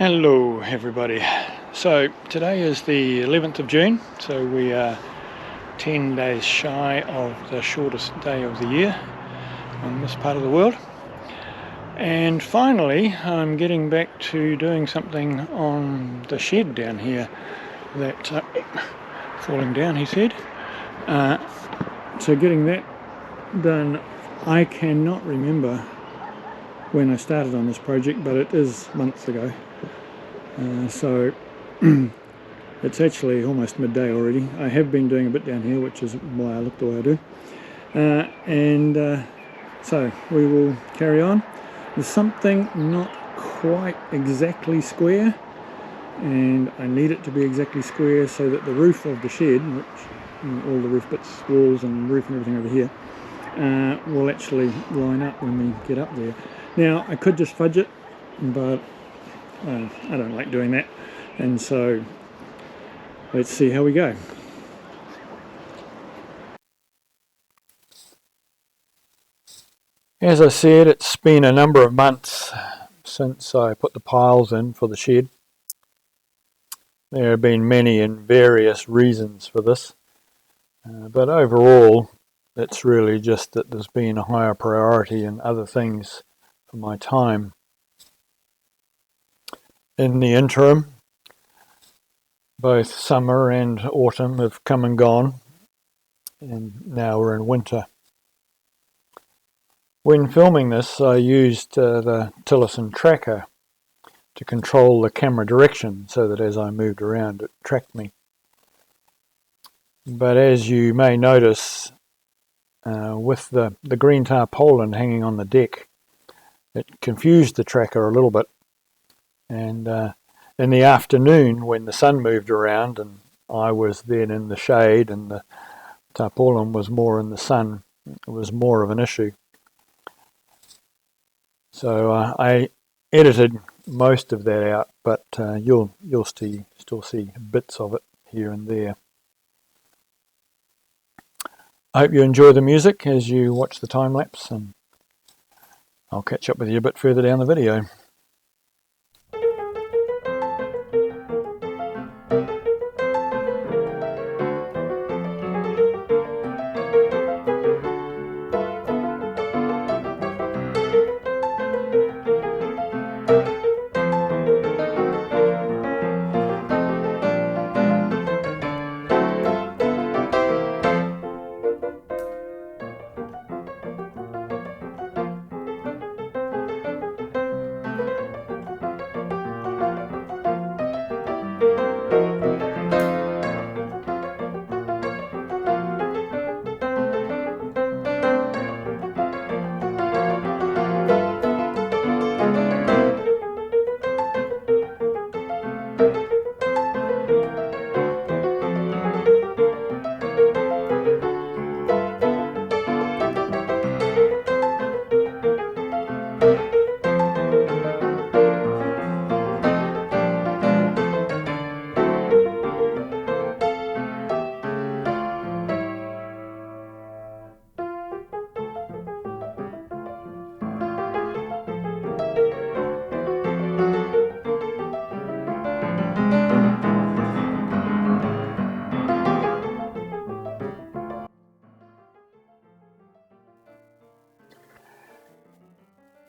Hello everybody. So today is the 11th of June, so we are 10 days shy of the shortest day of the year on this part of the world. And finally I'm getting back to doing something on the shed down here that falling down, he said. So getting that done. I cannot remember when I started on this project, but it is months ago. So it's actually almost midday already. I have been doing a bit down here, which is why I look the way I do. So we will carry on. There's something not quite exactly square, and I need it to be exactly square so that the roof of the shed, which all the roof bits, walls and roof and everything over here, will actually line up when we get up there. Now I could just fudge it, but I don't like doing that, and so let's see how we go. As I said, it's been a number of months since I put the piles in for the shed. There have been many and various reasons for this, but overall it's really just that there's been a higher priority in other things for my time. In the interim, both summer and autumn have come and gone, and now we're in winter. When filming this, I used the Tillerson tracker to control the camera direction so that as I moved around it tracked me. But as you may notice, with the green tarpaulin hanging on the deck, it confused the tracker a little bit. And in the afternoon, when the sun moved around and I was then in the shade and the tarpaulin was more in the sun, it was more of an issue. So I edited most of that out, but you'll still see bits of it here and there. I hope you enjoy the music as you watch the time lapse, and I'll catch up with you a bit further down the video.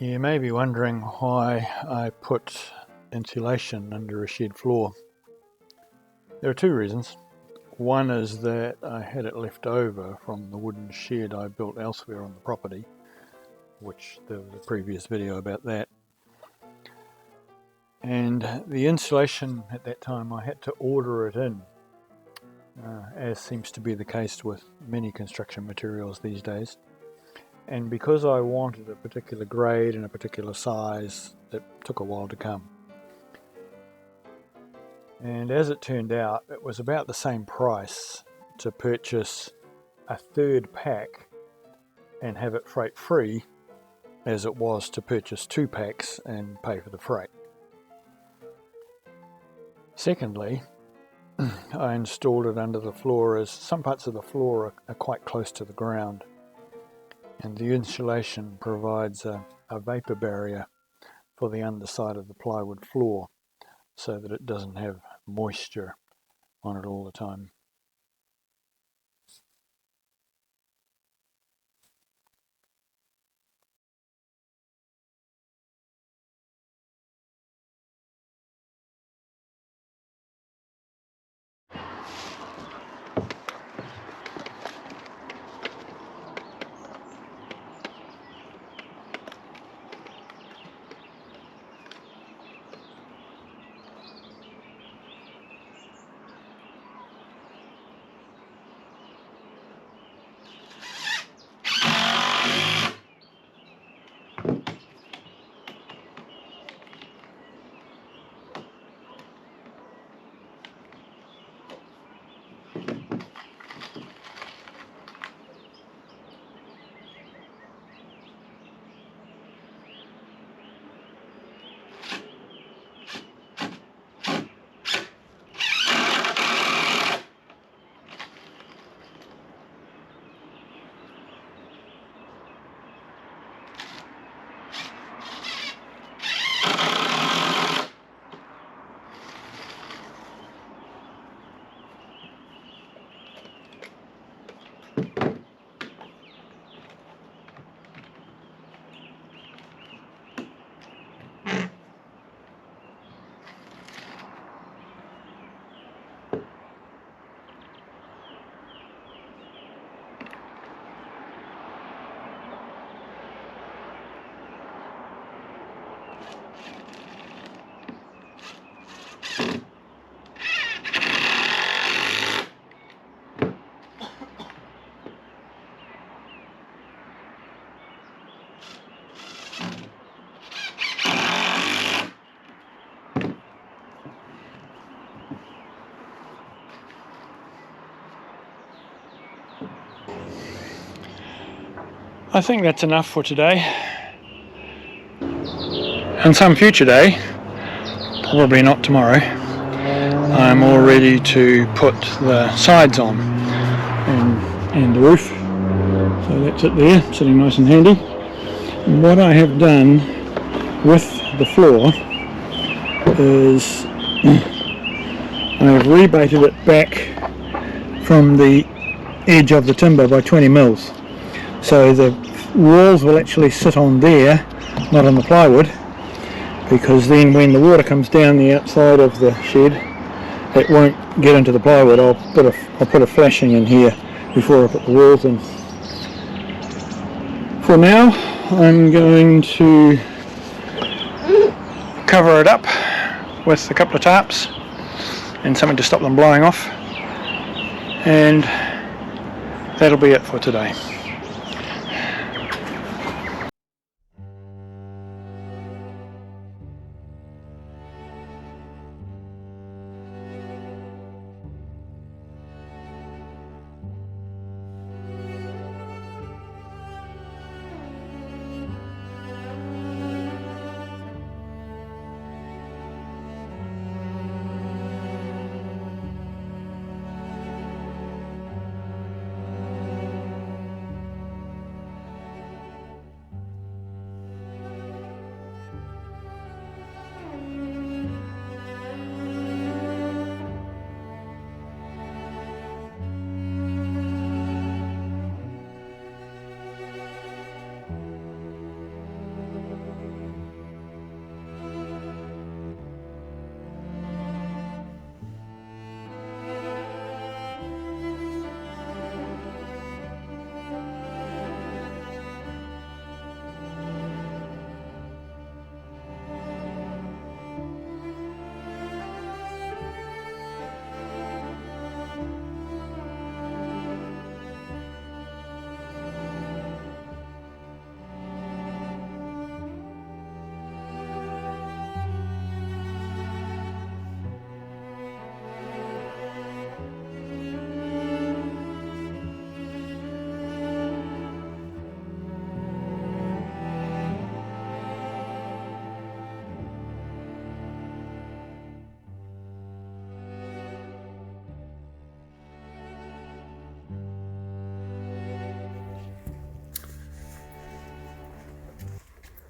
You may be wondering why I put insulation under a shed floor. There are two reasons. One is that I had it left over from the wooden shed I built elsewhere on the property, which there was a previous video about that. And the insulation at that time, I had to order it in, as seems to be the case with many construction materials these days. And because I wanted a particular grade and a particular size, it took a while to come. And as it turned out, it was about the same price to purchase a third pack and have it freight free as it was to purchase 2 packs and pay for the freight. Secondly, I installed it under the floor, as some parts of the floor are quite close to the ground, and the insulation provides a vapor barrier for the underside of the plywood floor. so that it doesn't have moisture on it all the time. I think that's enough for today. On some future day, probably not tomorrow, I'm all ready to put the sides on and the roof. So that's it there, sitting nice and handy. And what I have done with the floor is I have rebaited it back from the edge of the timber by 20 mils. So the walls will actually sit on there, not on the plywood, because then when the water comes down the outside of the shed, it won't get into the plywood. I'll put a flashing in here before I put the walls in. For now, I'm going to cover it up with a couple of tarps and something to stop them blowing off, and that'll be it for today.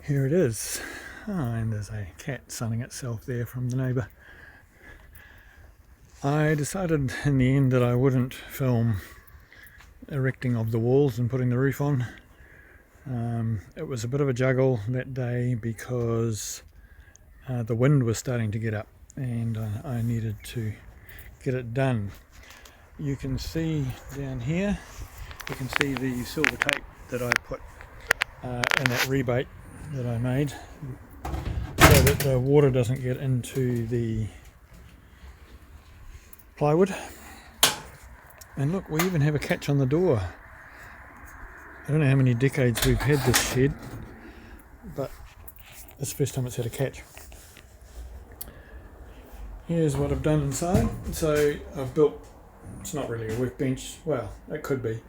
Here it is. Oh, and there's a cat sunning itself there from the neighbour. I decided in the end that I wouldn't film erecting of the walls and putting the roof on. It was a bit of a juggle that day because the wind was starting to get up and I needed to get it done. You can see down here, you can see the silver tape that I put in that rebate that I made so that the water doesn't get into the plywood. And look, we even have a catch on the door. I don't know how many decades we've had this shed, but it's the first time it's had a catch. Here's what I've done inside. So I've built, it's not really a workbench, well it could be,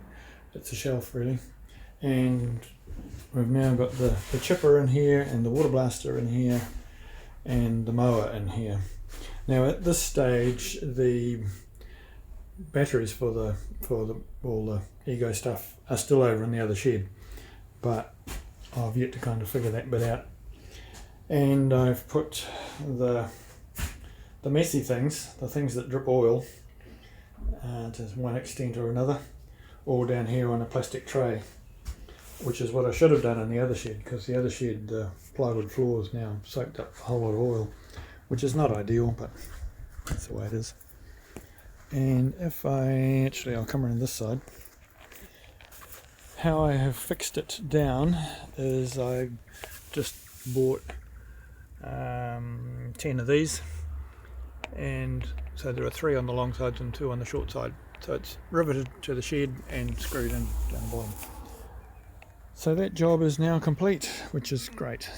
it's a shelf really, and we've now got the chipper in here and the water blaster in here and the mower in here. Now at this stage the batteries for all the Ego stuff are still over in the other shed, but I've yet to kind of figure that bit out. And I've put the messy things, the things that drip oil to one extent or another, all down here on a plastic tray, which is what I should have done in the other shed, because the other shed, the plywood floors now soaked up a whole lot of oil, which is not ideal, but that's the way it is. And if I'll come around this side. How I have fixed it down is I just bought 10 of these, and so there are 3 on the long sides and 2 on the short side. So it's riveted to the shed and screwed in down the bottom. So that job is now complete, which is great.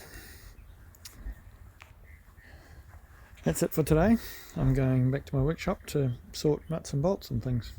That's it for today. I'm going back to my workshop to sort nuts and bolts and things.